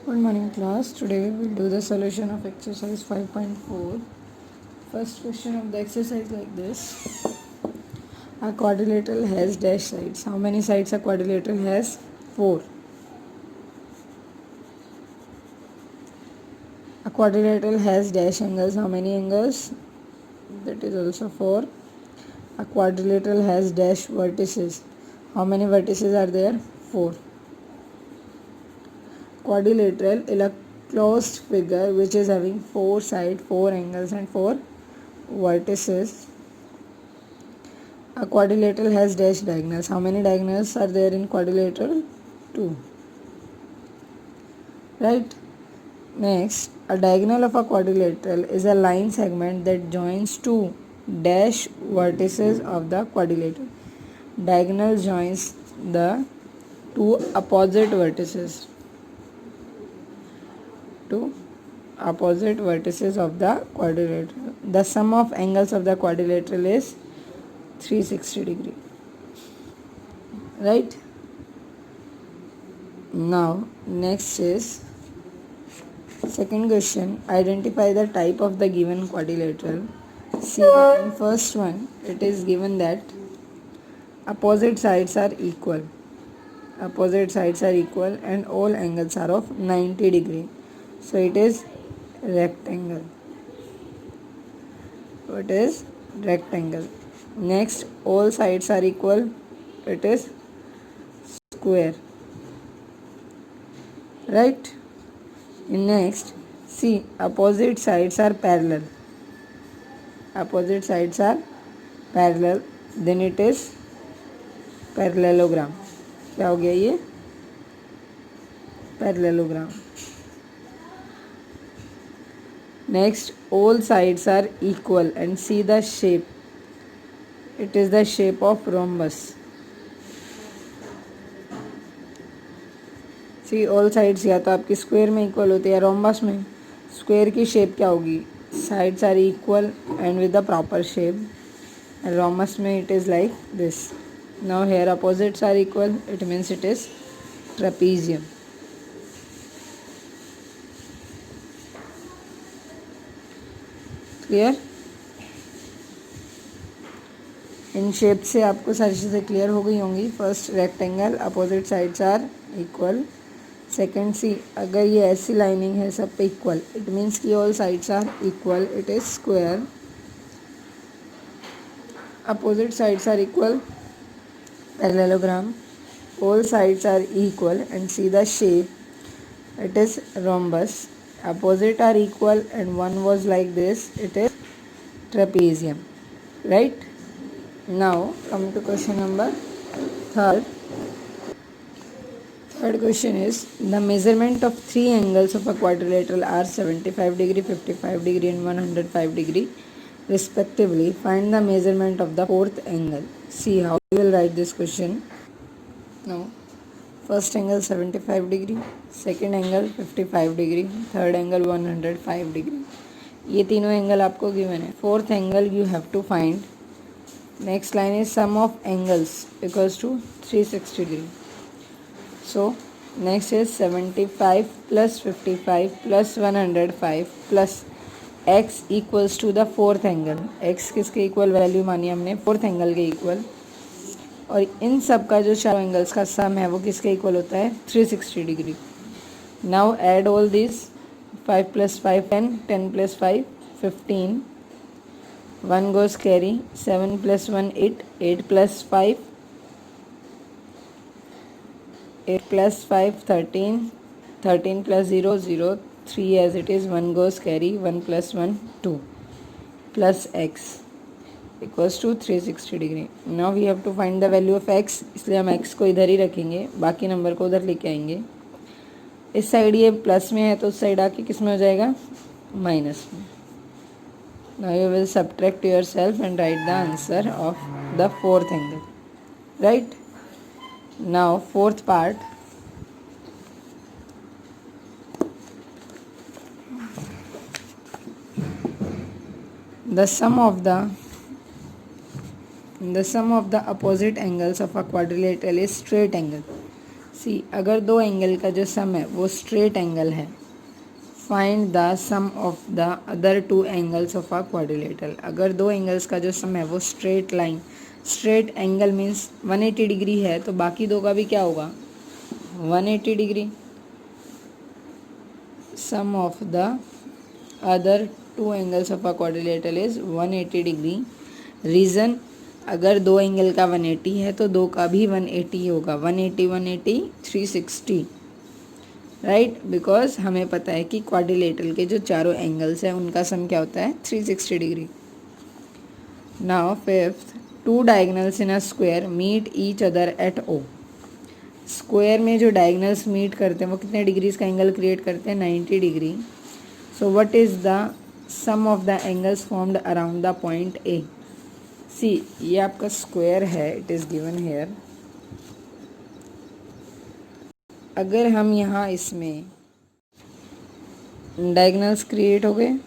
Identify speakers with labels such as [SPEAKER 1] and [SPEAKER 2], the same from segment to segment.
[SPEAKER 1] Good morning class. Today we will do the solution of exercise 5.4. First question of the exercise like this. A quadrilateral has dash sides. How many sides a quadrilateral has? 4. A quadrilateral has dash angles. How many angles? That is also 4. A quadrilateral has dash vertices. How many vertices are there? 4. Quadrilateral is a closed figure which is having 4 sides, 4 angles and 4 vertices. A quadrilateral has dash diagonals. How many diagonals are there in quadrilateral? 2. Right? Next, a diagonal of a quadrilateral is a line segment that joins two dash vertices of the quadrilateral. Diagonal joins the two opposite vertices. Two opposite vertices of the quadrilateral. The sum of angles of the quadrilateral is 360 degree. Right? Now, next is second question. Identify the type of the given quadrilateral. See, in first one, it is given that opposite sides are equal. Opposite sides are equal and all angles are of 90 degree. So, it is rectangle. So, it is rectangle. Next, all sides are equal. It is square. Right? Next, see, opposite sides are parallel. Opposite sides are parallel. Then it is parallelogram. क्या हो गया ये? Parallelogram. Next, all sides are equal and see the shape. It is the shape of rhombus. See, all sides या तो आपकी square में equal होती है या रोम्बस में. स्क्वायर की शेप क्या होगी? Sides are equal and with the proper shape. And rhombus में it is like this. Now here opposites are equal. It means it is trapezium. Clear? इन शेप से आपको सारी चीज़ें क्लियर हो गई होंगी. First rectangle, opposite sides are equal. Second see, अगर ये ऐसी लाइनिंग है सब पे इक्वल, इट मीन्स कि all sides are equal. It is square. Opposite sides are equal, parallelogram. All sides are equal and see the shape. It is rhombus. Opposite are equal and one was like this. It is trapezium. Right? Now come to question number third. Third question is, the measurement of three angles of a quadrilateral are 75 degree, 55 degree and 105 degree respectively. Find the measurement of the fourth angle. See how we will write this question. Now, first angle 75 degree, second angle 55 degree, third angle 105 degree. ये तीनों angle आपको given है. Fourth angle you have to find. Next line is sum of angles equals to 360 degree. So next is 75 plus 55 plus 105 plus x equals to the fourth angle. x किसके equal value मानी हमने? Fourth angle के equal. और इन सब का जो चारों angles का सम है वो किसके इक्वल होता है? 360 degree. Now add all this. 5 plus 5 10, 10 plus 5 15, 1 goes carry, 7 plus 1 8, 8 plus 5 8 plus 5 13, 13 plus 0 0, 3 as it is, 1 goes carry, 1 plus 1 2 plus x equals to 360 degree. Now we have to find the value of x. इसलिए हम x को इधर ही रखेंगे, बाकी number को उधर लेके आएंगे. इस साइड ये प्लस में है तो उस साइड आके किस में हो जाएगा? माइनस में. Now you will subtract yourself and write the answer of the fourth angle. Right? Now fourth part. The sum of the opposite angles of a quadrilateral is straight angle. सी, अगर दो angle का जो sum है वो straight angle है, find the sum of the other two angles of a quadrilateral. अगर दो angles का जो सम है वो straight line, straight angle means 180 degree है, तो बाकी दो का भी क्या होगा 180 degree. Sum of the other two angles of a quadrilateral is 180 degree. Reason, अगर दो एंगल का 180 है तो दो का भी 180 होगा, 180 180 360, राइट। बिकॉज हमें पता है कि क्वाड्रिलेटरल के जो चारों एंगल्स हैं उनका सम क्या होता है 360 degree. Now fifth, two diagonals in a square meet each other at O. Square में जो डायगनल्स मीट करते हैं वो कितने डिग्रीज का एंगल क्रिएट करते हैं 90 degree. So what is the sum of the angles formed around the point A. See, ये आपका स्क्वायर है, इट इज़ गिवन हेयर। अगर हम यहाँ इसमें डायगनल्स क्रिएट हो गए,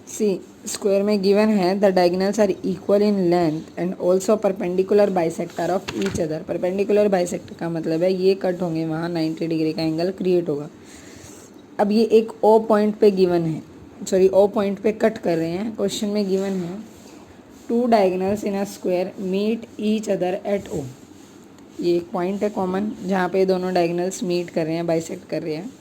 [SPEAKER 1] सी स्क्वायर में गिवन है the diagonals are equal in length and also perpendicular bisector of each other. Perpendicular bisector का मतलब है ये कट होंगे, वहाँ 90 डिग्री का एंगल क्रिएट होगा। अब ये एक ओ पॉइंट पे गिवन है, सॉरी ओ पॉइंट पे कट कर रहे हैं, क्वेश्चन में गिवन है two diagonals in a square meet each other at O. ये एक पॉइंट है कॉमन जहाँ पे दोनों डायगनल्स मीट कर रहे हैं, बाइसेक्ट कर रहे हैं।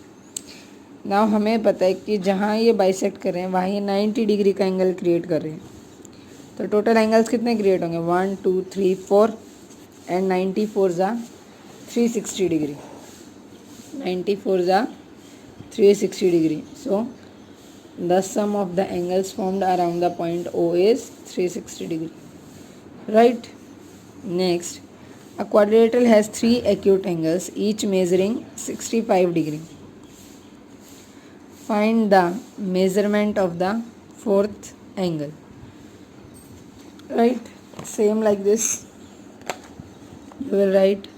[SPEAKER 1] नाउ हमें पता है कि जहाँ ये बाइसेक्ट कर रहे हैं वहाँ ये 90 डिग्री का एंगल क्रिएट कर रहे हैं, तो टोटल एंगल्स कितने क्रिएट होंगे 1 2 3 4 एंड 94 ज़ा 360 डिग्री, 94 ज़ा 360 degree. So the sum of the angles formed around the point O is 360 degree, right. Next, a quadrilateral has three acute angles each measuring 65 degree. Find the measurement of the fourth angle, right? Same like this, you will write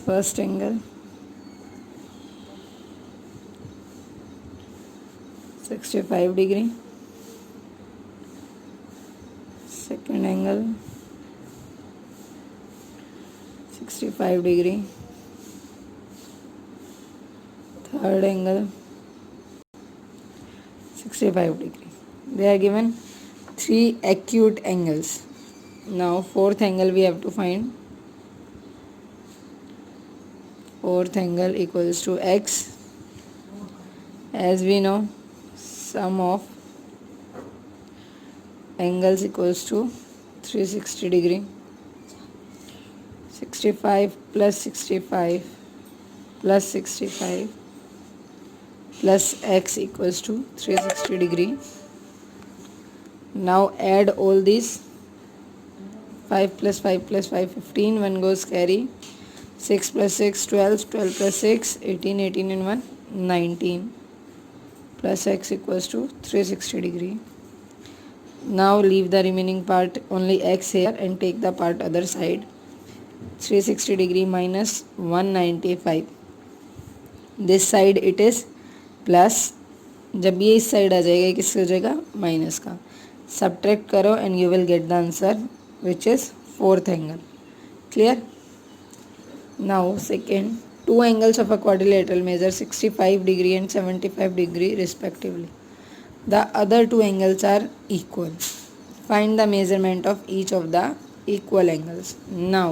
[SPEAKER 1] first angle 65 degree, second angle 65 degree, third angle 65 degree. They are given three acute angles. Now fourth angle we have to find. Fourth angle equals to x. As we know, sum of angles equals to 360 degree. 65 plus 65 plus 65 plus x equals to 360 degree. Now add all these, 5 plus 5 plus 5 15, 1 goes carry, 6 plus 6 12, 12 plus 6 18, 18 and 1 19 plus x equals to 360 degree. Now leave the remaining part only x here and take the part other side. 360 degree minus 195, this side it is plus, जब ये इस side आ जाएगा किसका हो जाएगा minus का, subtract करो and you will get the answer which is fourth angle. Clear. Now second, two angles of a quadrilateral measure 65 degree and 75 degree respectively. The other two angles are equal. Find the measurement of each of the equal angles. Now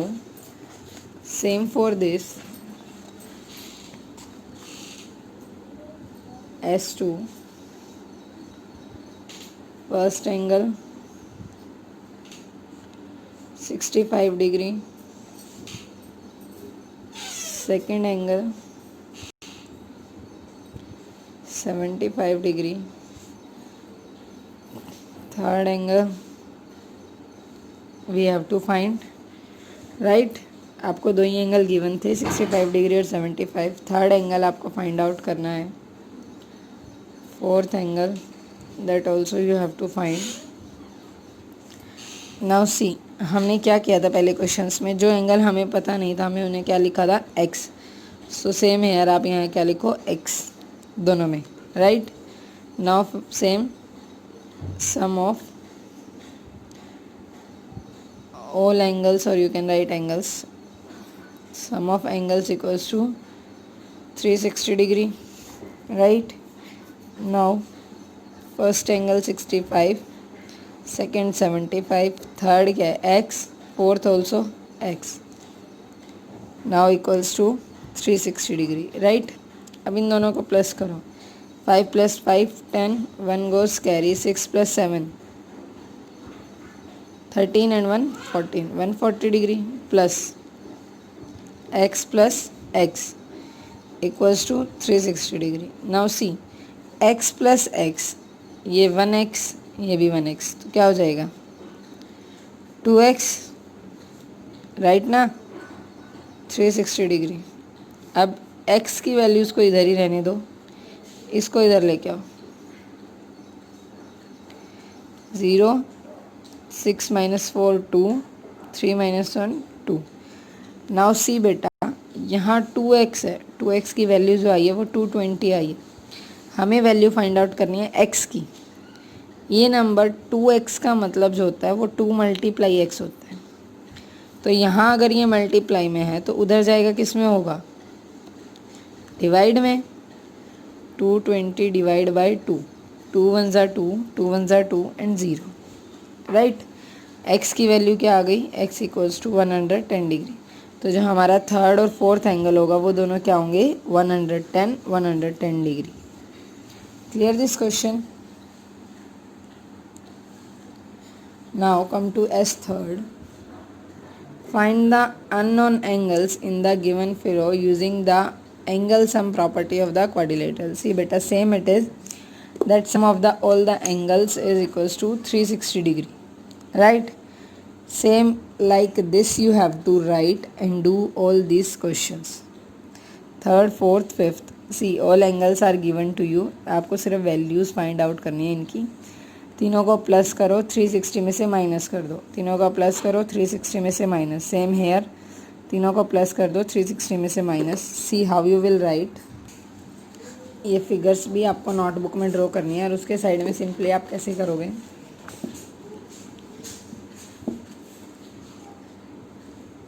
[SPEAKER 1] same for this, S2 first angle 65 degree, second angle 75 degree, third angle we have to find, right। आपको दो ही angle given थे 65 degree और 75, third angle आपको find out करना है, fourth angle that also you have to find. Now see, हमने क्या किया था पहले क्वेश्चंस में, जो एंगल हमें पता नहीं था हमें उन्हें क्या लिखा था x। सो सेम है यार, आप यहाँ क्या लिखो x दोनों में, right. Now same sum of all angles, or you can write angles, sum of angles equals to 360 degree, right? Now first angle 65, second 75, third क्या है x, fourth also x, now equals to 360 degree, right? अब इन दोनों को plus करो, 5 + 5 10, 1 goes carry, 6 + 7 13 and 1 14, 140 degree plus x plus x equals to 360 degree. Now see x plus x, ये 1x, ये भी 1x, तो क्या हो जाएगा 2x, राइट ना, 360 डिग्री. अब x की वैल्यूज़ को इधर ही रहने दो, इसको इधर लेके आओ, 0 6 - 4 2, 3 - 1 2. नाउ सी बेटा, यहाँ 2x है, 2x की वैल्यू जो आई है वो 220 आई है. हमें वैल्यू फाइंड आउट करनी है x की. ये नंबर 2x का मतलब जो होता है वो 2 × x होता है. तो यहाँ अगर ये मल्टीप्लाई में है तो उधर जाएगा किस में होगा, डिवाइड में. 220 divide by 2, 2 1s are 2, 2 1s are 2 and 0, right. x की वैल्यू क्या आ गई, x इक्वल्स टू 110 डिग्री. तो जो हमारा थर्ड और फोर्थ एंगल होगा वो दोनों क्या होंगे, 110 degree. Clear this question. Now come to S third. Find the unknown angles in the given figure using the angle sum property of the quadrilateral. See beta, same it is that sum of the all the angles is equals to 360 degree, right? Same like this you have to write and do all these questions. Third, fourth, fifth, see all angles are given to you. आपको सिर्फ values find out करनी है इनकी. तीनों को plus करो, 360 में से माइनस कर दो, तीनों का प्लस करो, 360 में से माइनस. सेम हेयर, तीनों को प्लस कर दो, 360 में से minus. See how you will write. ये फिगर्स भी आपको नोटबुक में ड्रॉ करनी है और उसके साइड में सिंपली आप कैसे करोगे,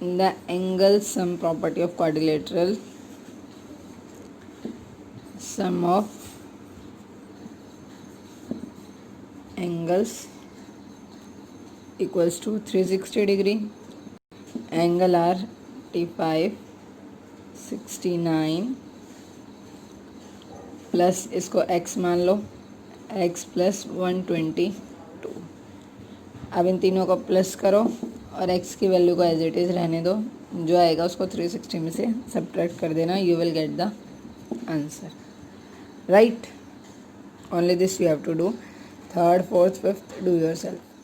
[SPEAKER 1] the angle sum property of quadrilateral, sum of angles equals to 360 degree. Angle are 45 69 plus इसको x मान लो, x + 122. अब इन तीनों को प्लस करो और x की वैल्यू को एज इट इज़ रहने दो. जो आएगा उसको 360 में से सब्ट्रैक्ट कर देना, you will get the answer, right. Only this you have to do. Third, fourth, fifth, do yourself.